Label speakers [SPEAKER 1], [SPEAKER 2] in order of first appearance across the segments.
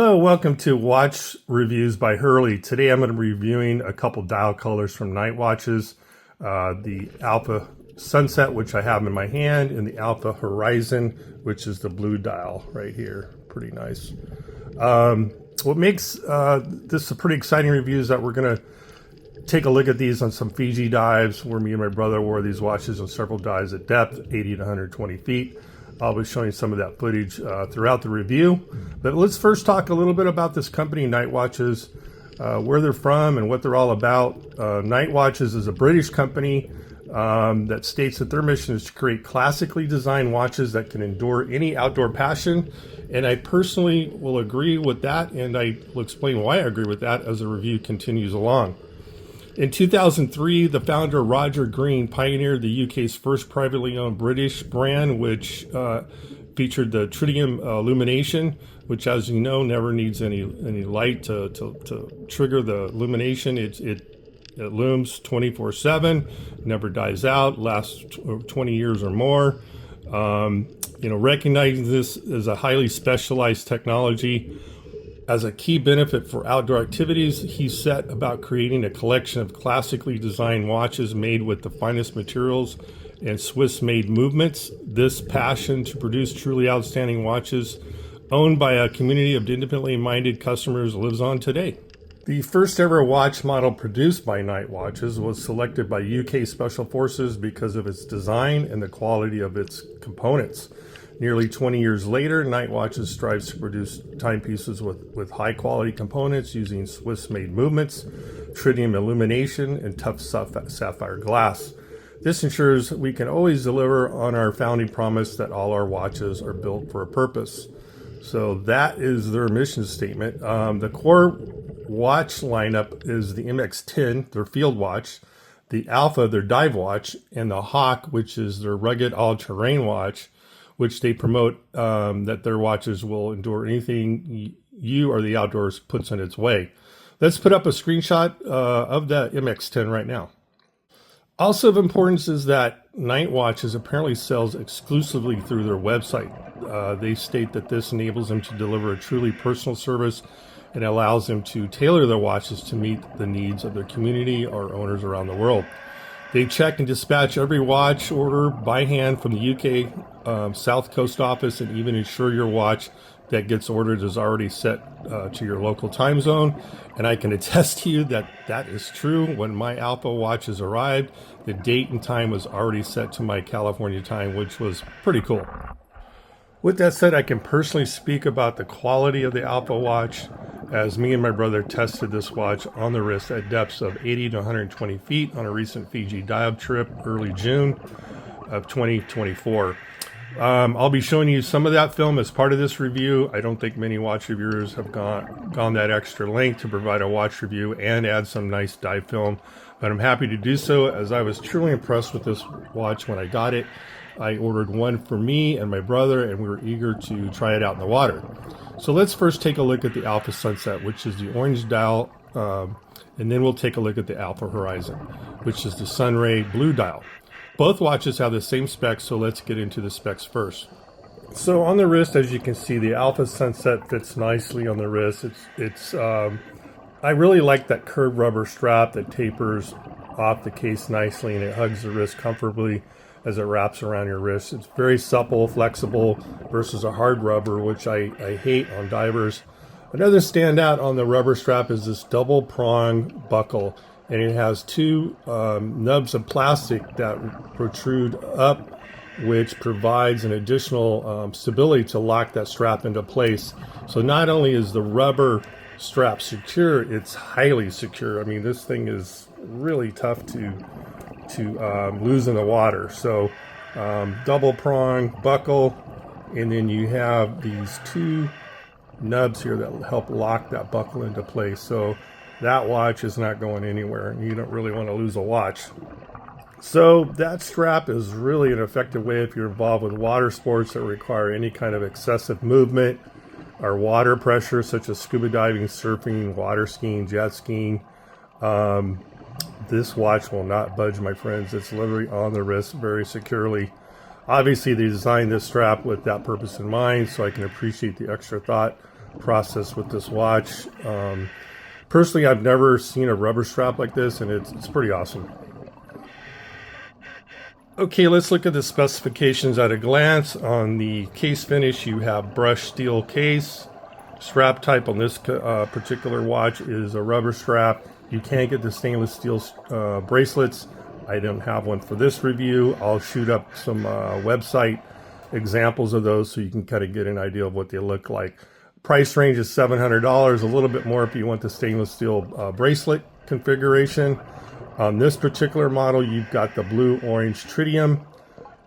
[SPEAKER 1] Hello, welcome to Watch Reviews by Hurley. Today I'm going to be reviewing a couple dial colors from NITE Watches. The Alpha Sunset, which I have in my hand, and the Alpha Horizon, which is the blue dial right here. Pretty nice. What makes this a pretty exciting review is that we're going to take a look at these on some Fiji dives where me and my brother wore these watches on several dives at depth, 80 to 120 feet. I'll be showing some of that footage throughout the review. But let's first talk a little bit about this company, NITE Watches, where they're from and what they're all about. NITE Watches is a British company that states that their mission is to create classically designed watches that can endure any outdoor passion. And I personally will agree with that, and I will explain why I agree with that as the review continues along. In 2003, the founder Roger Green pioneered the UK's first privately owned British brand, which featured the tritium illumination, which, as you know, never needs any light to trigger the illumination. It looms 24/7, never dies out, lasts 20 years or more. Recognizing this as a highly specialized technology, as a key benefit for outdoor activities, he set about creating a collection of classically designed watches made with the finest materials and Swiss-made movements. This passion to produce truly outstanding watches owned by a community of independently minded customers lives on today. The first ever watch model produced by NITE Watches was selected by UK Special Forces because of its design and the quality of its components. Nearly 20 years later, NITE Watches strives to produce timepieces with high-quality components using Swiss-made movements, tritium illumination, and tough sapphire glass. This ensures we can always deliver on our founding promise that all our watches are built for a purpose. So that is their mission statement. The core watch lineup is the MX-10, their field watch, the Alpha, their dive watch, and the Hawk, which is their rugged all-terrain watch, which they promote that their watches will endure anything you or the outdoors puts in its way. Let's put up a screenshot of the MX-10 right now. Also of importance is that NITE Watches apparently sells exclusively through their website. They state that this enables them to deliver a truly personal service and allows them to tailor their watches to meet the needs of their community or owners around the world. They check and dispatch every watch order by hand from the UK South Coast office, and even ensure your watch that gets ordered is already set to your local time zone. And I can attest to you that that is true. When my Alpha watches arrived, the date and time was already set to my California time, which was pretty cool. With that said, I can personally speak about the quality of the Alpha watch, as me and my brother tested this watch on the wrist at depths of 80 to 120 feet on a recent Fiji dive trip early June of 2024. I'll be showing you some of that film as part of this review. I don't think many watch reviewers have gone that extra length to provide a watch review and add some nice dive film, but I'm happy to do so, as I was truly impressed with this watch when I got it. I ordered one for me and my brother, and we were eager to try it out in the water. So let's first take a look at the Alpha Sunset, which is the orange dial, and then we'll take a look at the Alpha Horizon, which is the Sunray blue dial. Both watches have the same specs, so let's get into the specs first. So on the wrist, as you can see, the Alpha Sunset fits nicely on the wrist. I really like that curved rubber strap that tapers off the case nicely, and it hugs the wrist comfortably as it wraps around your wrist. It's very supple, flexible versus a hard rubber, which I hate on divers. Another standout on the rubber strap is this double prong buckle, and it has two nubs of plastic that protrude up, which provides an additional stability to lock that strap into place. So not only is the rubber strap secure, it's highly secure. I mean, this thing is really tough to lose in the water. So double prong buckle, and then you have these two nubs here that will help lock that buckle into place. So that watch is not going anywhere, and you don't really want to lose a watch. So that strap is really an effective way if you're involved with water sports that require any kind of excessive movement or water pressure, such as scuba diving, surfing, water skiing, jet skiing. This watch will not budge, my friends. It's literally on the wrist very securely. Obviously, they designed this strap with that purpose in mind, so I can appreciate the extra thought process with this watch. Personally, I've never seen a rubber strap like this, and it's pretty awesome. Okay, let's look at the specifications at a glance. On the case finish, you have brushed steel case. Strap type on this particular watch is a rubber strap. You can get the stainless steel bracelets. I don't have one for this review. I'll shoot up some website examples of those so you can kind of get an idea of what they look like. Price range is $700, a little bit more if you want the stainless steel bracelet configuration. On this particular model, you've got the blue-orange tritium.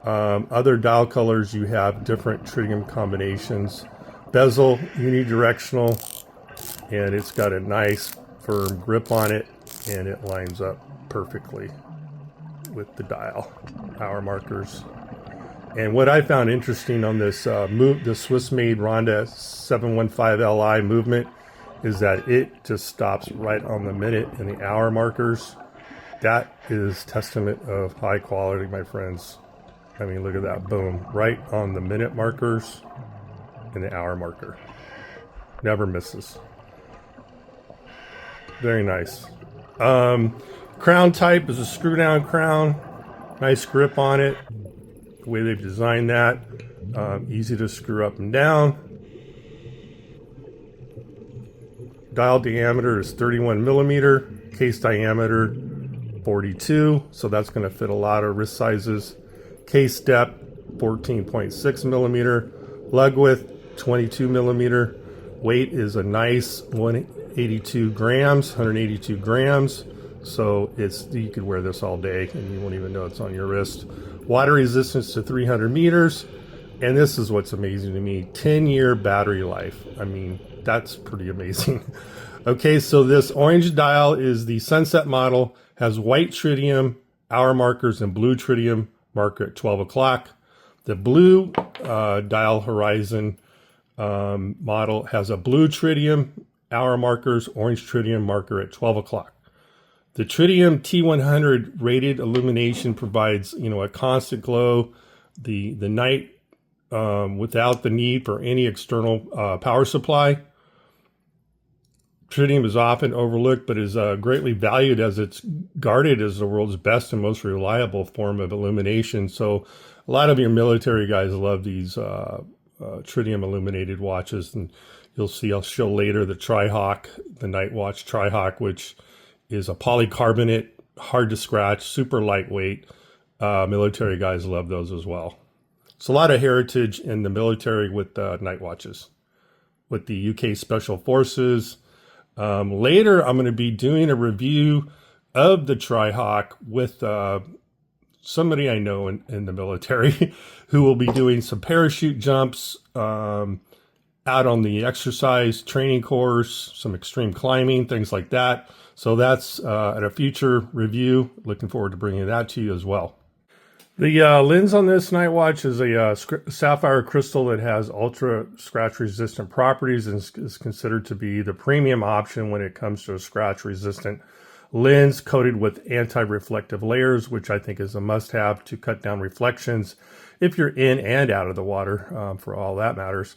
[SPEAKER 1] Other dial colors, you have different tritium combinations. Bezel, unidirectional, and it's got a nice firm grip on it, and it lines up perfectly with the dial, hour markers. And what I found interesting on this the Swiss-made Ronda 715 Li movement is that it just stops right on the minute and the hour markers. That is testament of high quality, my friends. I mean, look at that, boom, right on the minute markers and the hour marker. Never misses. Very nice. Crown type is a screw down crown. Nice grip on it. The way they've designed that. Easy to screw up and down. Dial diameter is 31 millimeter. Case diameter 42. So that's going to fit a lot of wrist sizes. Case depth 14.6 millimeter. Lug width 22 millimeter. Weight is a nice 182 grams. So you could wear this all day and you won't even know it's on your wrist. Water resistance to 300 meters. And this is what's amazing to me, 10-year battery life. I mean, that's pretty amazing. Okay, so this orange dial is the Sunset model, has white tritium, hour markers, and blue tritium marker at 12 o'clock. The blue dial Horizon model has a blue tritium, hour markers, orange tritium marker at 12 o'clock. The tritium T100 rated illumination provides, a constant glow. The NITE without the need for any external power supply. Tritium is often overlooked, but is greatly valued as it's guarded as the world's best and most reliable form of illumination. So a lot of your military guys love these tritium illuminated watches. And you'll see, I'll show later the Tri-Hawk, the NITE Watch Tri-Hawk, which is a polycarbonate, hard to scratch, super lightweight. Military guys love those as well. It's a lot of heritage in the military with NITE watches, with the UK Special Forces. Later, I'm going to be doing a review of the Tri-Hawk with somebody I know in the military who will be doing some parachute jumps out on the exercise training course, some extreme climbing, things like that. So that's at a future review. Looking forward to bringing that to you as well. The lens on this NITE watch is a sapphire crystal that has ultra scratch resistant properties and is considered to be the premium option when it comes to a scratch resistant lens coated with anti-reflective layers, which I think is a must-have to cut down reflections if you're in and out of the water, for all that matters.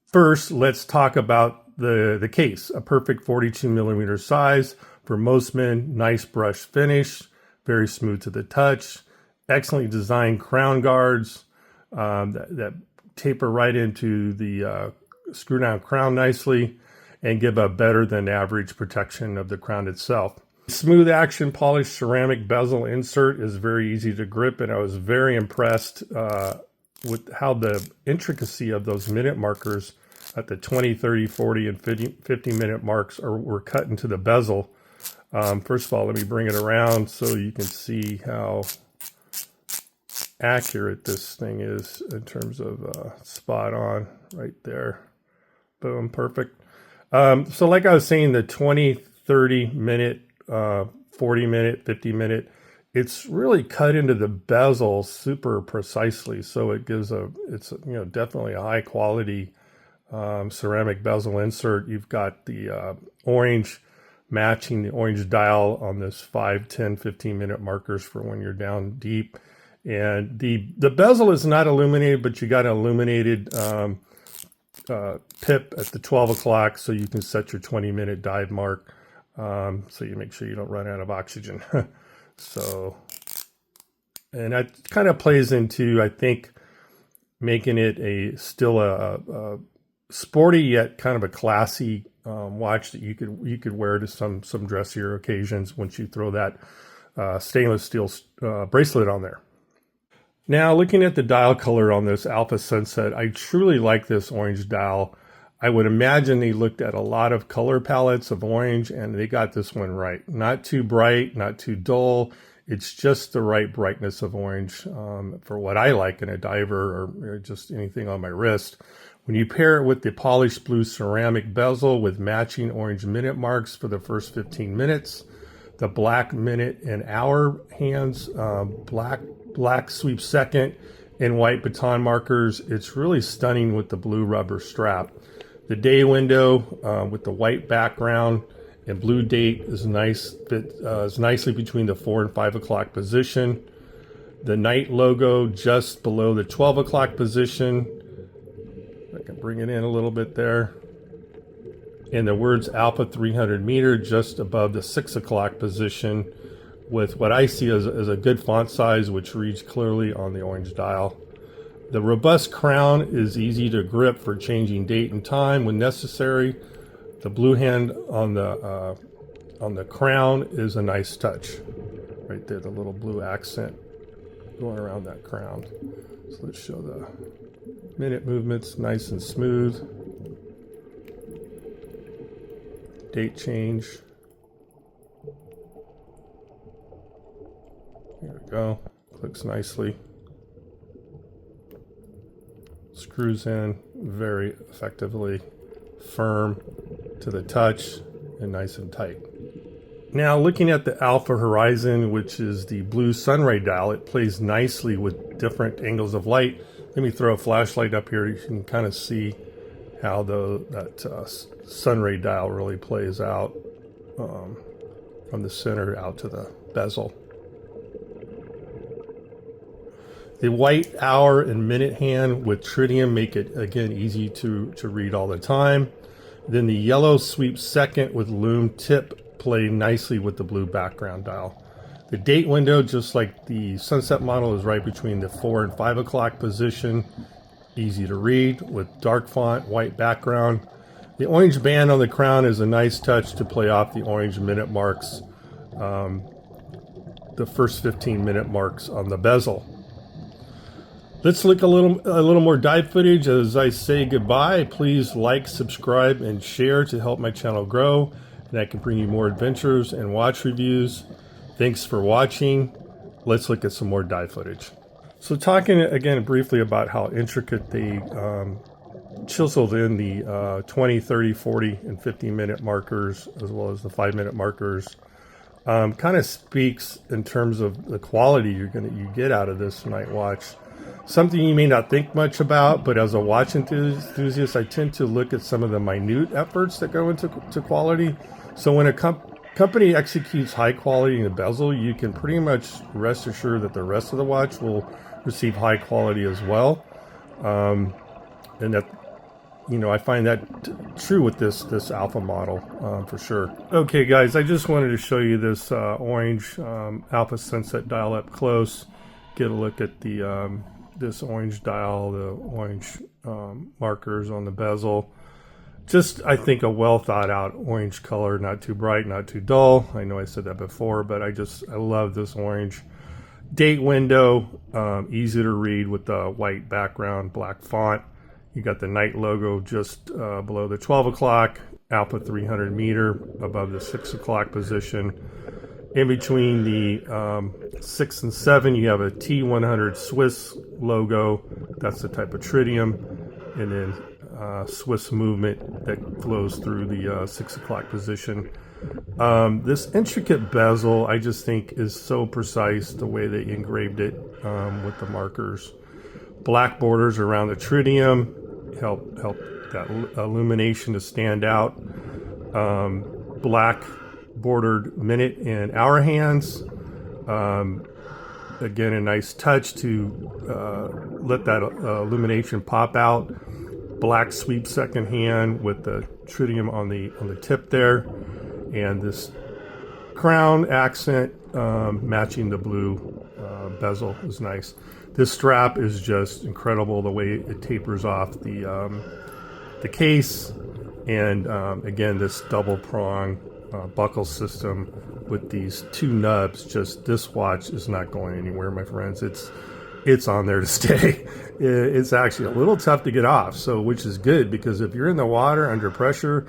[SPEAKER 1] First, let's talk about the case. A perfect 42 millimeter size for most men, nice brush finish, very smooth to the touch, excellently designed crown guards that taper right into the screw down crown nicely and give a better than average protection of the crown itself. Smooth action polished ceramic bezel insert is very easy to grip, and I was very impressed with how the intricacy of those minute markers at the 20, 30, 40, and 50 minute marks were cut into the bezel. First of all, let me bring it around so you can see how accurate this thing is in terms of spot on right there. Boom, perfect. So like I was saying, the 20, 30 minute, 40 minute, 50 minute, it's really cut into the bezel super precisely. So it gives it's definitely a high quality ceramic bezel insert. You've got the orange matching the orange dial on this 5, 10, 15 minute markers for when you're down deep. And the bezel is not illuminated, but you got an illuminated pip at the 12 o'clock so you can set your 20-minute dive mark, so you make sure you don't run out of oxygen. So, and that kind of plays into, I think, making it still a sporty yet kind of a classy watch that you could wear to some dressier occasions once you throw that stainless steel bracelet on there. Now, looking at the dial color on this Alpha Sunset, I truly like this orange dial. I would imagine they looked at a lot of color palettes of orange and they got this one right. Not too bright, not too dull. It's just the right brightness of orange for what I like in a diver or just anything on my wrist. When you pair it with the polished blue ceramic bezel with matching orange minute marks for the first 15 minutes, the black minute and hour hands, black sweep second, and white baton markers, it's really stunning with the blue rubber strap. The day window with the white background and blue date is nice. Is nicely between the 4 and 5 o'clock position. The NITE logo just below the 12 o'clock position. I can bring it in a little bit there. And the words Alpha 300 meter just above the 6 o'clock position, with what I see as a good font size, which reads clearly on the orange dial. The robust crown is easy to grip for changing date and time when necessary. The blue hand on the crown is a nice touch. Right there, the little blue accent going around that crown. So let's show the minute movements, nice and smooth. Date change. There we go. Clicks nicely. Screws in very effectively, firm to the touch and nice and tight. Now looking at the Alpha Horizon, which is the blue sunray dial, it plays nicely with different angles of light. Let me throw a flashlight up here. You can kind of see how that sunray dial really plays out from the center out to the bezel. The white hour and minute hand with tritium make it, again, easy to read all the time. Then the yellow sweep second with lume tip play nicely with the blue background dial. The date window, just like the Sunset model, is right between the 4 and 5 o'clock position. Easy to read with dark font, white background. The orange band on the crown is a nice touch to play off the orange minute marks, the first 15 minute marks on the bezel. Let's look a little more dive footage. As I say goodbye, please like, subscribe, and share to help my channel grow, and I can bring you more adventures and watch reviews. Thanks for watching. Let's look at some more dive footage. So talking again briefly about how intricate they chiseled in the 20, 30, 40, and 50-minute markers, as well as the 5-minute markers, kind of speaks in terms of the quality you get out of this night watch. Something you may not think much about, but as a watch enthusiast, I tend to look at some of the minute efforts that go into quality. So when a company executes high quality in the bezel, you can pretty much rest assured that the rest of the watch will receive high quality as well. And that, I find that true with this Alpha model for sure. Okay, guys, I just wanted to show you this orange Alpha Sunset dial up close. Get a look at the this orange dial, the orange markers on the bezel. Just, I think, a well thought out orange color, not too bright, not too dull. I know I said that before, but I love this orange. Date window, easy to read with the white background, black font. You got the NITE logo just below the 12 o'clock, Alpha 300 meter above the 6 o'clock position. In between the 6 and 7, you have a T100 Swiss logo. That's the type of tritium. And then Swiss movement that flows through the 6 o'clock position. This intricate bezel, I just think, is so precise the way they engraved it with the markers. Black borders around the tritium help that illumination to stand out. Black bordered minute and hour hands. Again, a nice touch to let that illumination pop out. black sweep second hand with the tritium on the tip there, and this crown accent matching the blue bezel is nice. This strap is just incredible, the way it tapers off the case, and again, this double prong buckle system with these two nubs. Just, this watch is not going anywhere, my friends. It's on there to stay. It's actually a little tough to get off, so, which is good, because if you're in the water under pressure,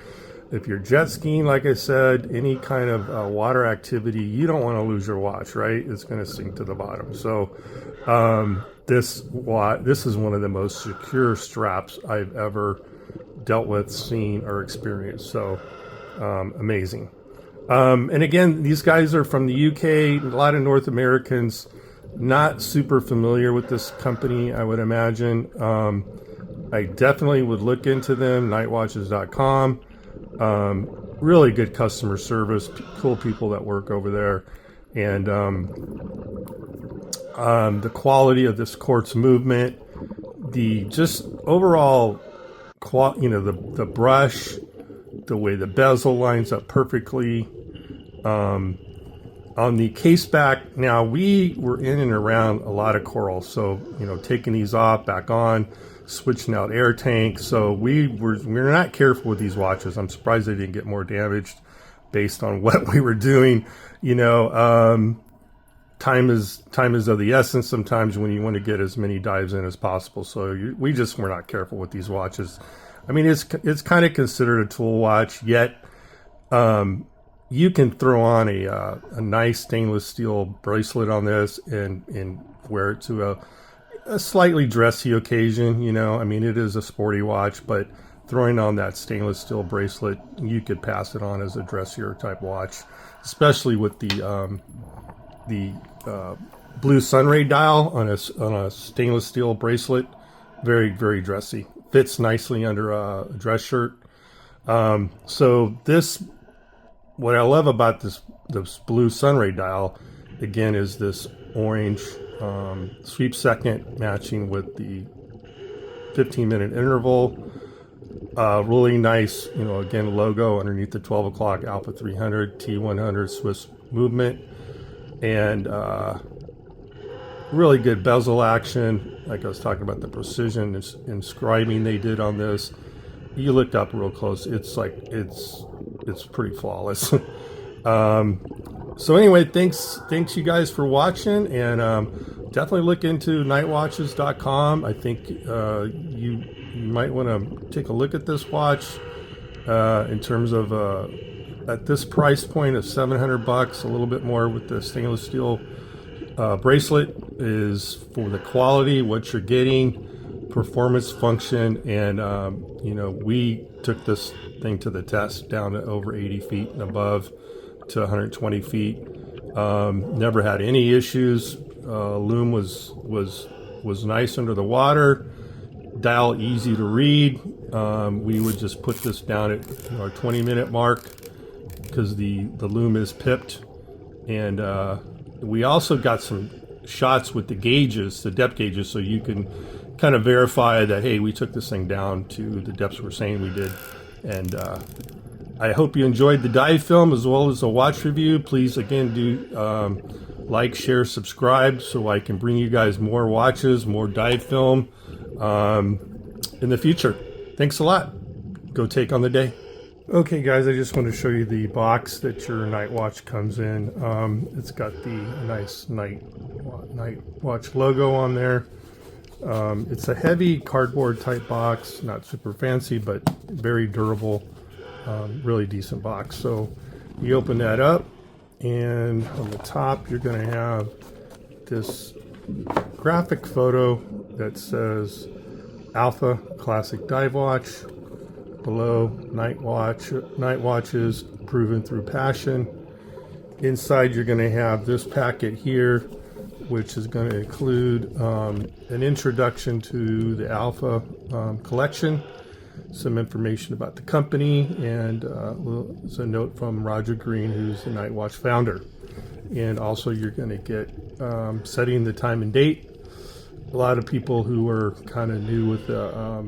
[SPEAKER 1] if you're jet skiing, like I said, any kind of water activity, you don't want to lose your watch, right? It's going to sink to the bottom. So this is one of the most secure straps I've ever dealt with, seen, or experienced. So amazing. And again, these guys are from the UK. A lot of North Americans not super familiar with this company, I would imagine. I definitely would look into them, nitewatches.com. Really good customer service, cool people that work over there, and the quality of this quartz movement, the just overall the brush, the way the bezel lines up perfectly. On the case back, now we were in and around a lot of coral, so taking these off, back on, switching out air tanks. So we're not careful with these watches. I'm surprised they didn't get more damaged based on what we were doing. Time is of the essence sometimes when you want to get as many dives in as possible. So we just were not careful with these watches. I mean, it's kind of considered a tool watch, yet you can throw on a nice stainless steel bracelet on this and wear it to a slightly dressy occasion. I mean, it is a sporty watch, but throwing on that stainless steel bracelet, you could pass it on as a dressier type watch, especially with the blue sunray dial on a stainless steel bracelet. Very, very dressy. Fits nicely under a dress shirt. So what I love about this blue sunray dial, again, is this orange sweep second matching with the 15-minute interval. Really nice, again, logo underneath the 12 o'clock Alpha 300 T100 Swiss movement, and really good bezel action. Like I was talking about, the precision inscribing they did on this. You looked up real close, it's pretty flawless. So anyway, thanks you guys for watching, and definitely look into nitewatches.com. I think you might want to take a look at this watch in terms of at this price point of $700, a little bit more with the stainless steel bracelet, is for the quality, what you're getting, performance, function, and we took this thing to the test, down to over 80 feet and above to 120 feet. Never had any issues. Lume was nice under the water. Dial easy to read. We would just put this down at our 20-minute mark because the lume is pipped, and we also got some shots with the gauges, the depth gauges, so you can kind of verify that, hey, we took this thing down to the depths we're saying we did. And I hope you enjoyed the dive film as well as the watch review. Please, again, do like, share, subscribe, so I can bring you guys more watches, more dive film in the future. Thanks a lot. Go take on the day. Okay, guys, I just want to show you the box that your NITE Watch comes in. It's got the nice NITE Watch logo on there. It's a heavy cardboard type box, not super fancy, but very durable, really decent box. So you open that up, and on the top you're going to have this graphic photo that says Alpha Classic Dive Watch. Below, NITE Watches, proven through passion. Inside you're going to have this packet here, which is going to include an introduction to the Alpha collection, some information about the company, and it's a note from Roger Green, who's the NITE Watch founder. And also you're going to get setting the time and date. A lot of people who are kind of new with the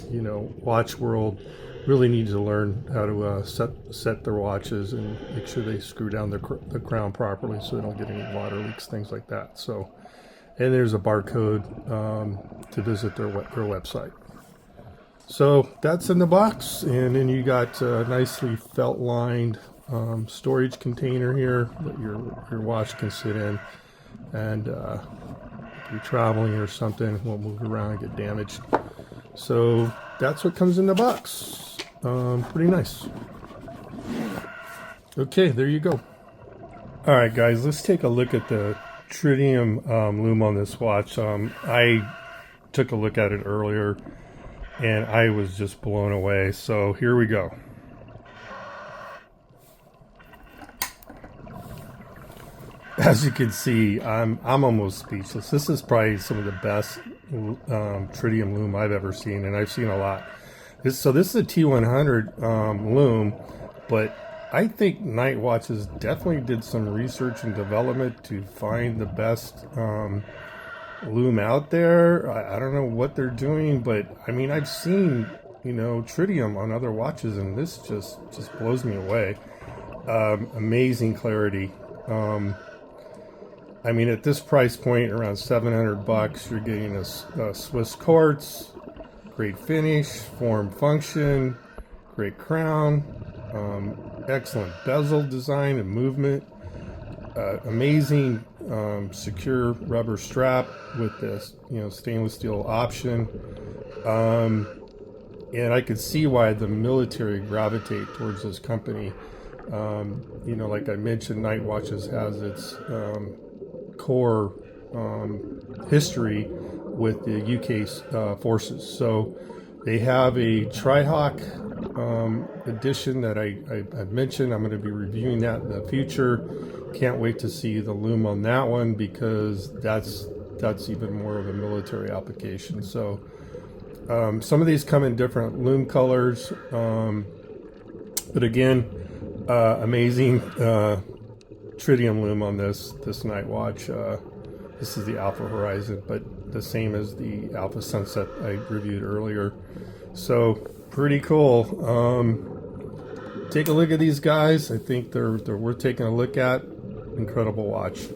[SPEAKER 1] you know, watch world really need to learn how to set their watches and make sure they screw down the crown properly so they don't get any water leaks, things like that. So, and there's a barcode to visit their website. So that's in the box, and then you got a nicely felt lined storage container here that your watch can sit in, and if you're traveling or something, it won't move around and get damaged. So that's what comes in the box. Pretty nice. Okay, there you go. All right, guys, let's take a look at the tritium lume on this watch. I took a look at it earlier, and I was just blown away. So here we go. As you can see, I'm almost speechless. This is probably some of the best tritium lume I've ever seen, and I've seen a lot. So this is a T100 lume, but I think NITE Watches definitely did some research and development to find the best lume out there. I don't know what they're doing, but I mean, I've seen, you know, tritium on other watches, and this just blows me away. Amazing clarity. I mean, at this price point, around $700, you're getting a Swiss quartz, great finish, form, function, great crown, excellent bezel design and movement, amazing secure rubber strap with this, you know, stainless steel option, and I could see why the military gravitate towards this company. You know, like I mentioned, NITE Watches has its core history with the UK forces. So they have a Trihawk edition that I've mentioned. I'm going to be reviewing that in the future. Can't wait to see the lume on that one, because that's even more of a military application. So some of these come in different lume colors, but again, amazing tritium lume on this NITE watch. This is the Alpha Horizon, but the same as the Alpha Sunset I reviewed earlier. So pretty cool. Take a look at these guys. I think they're worth taking a look at. Incredible watch.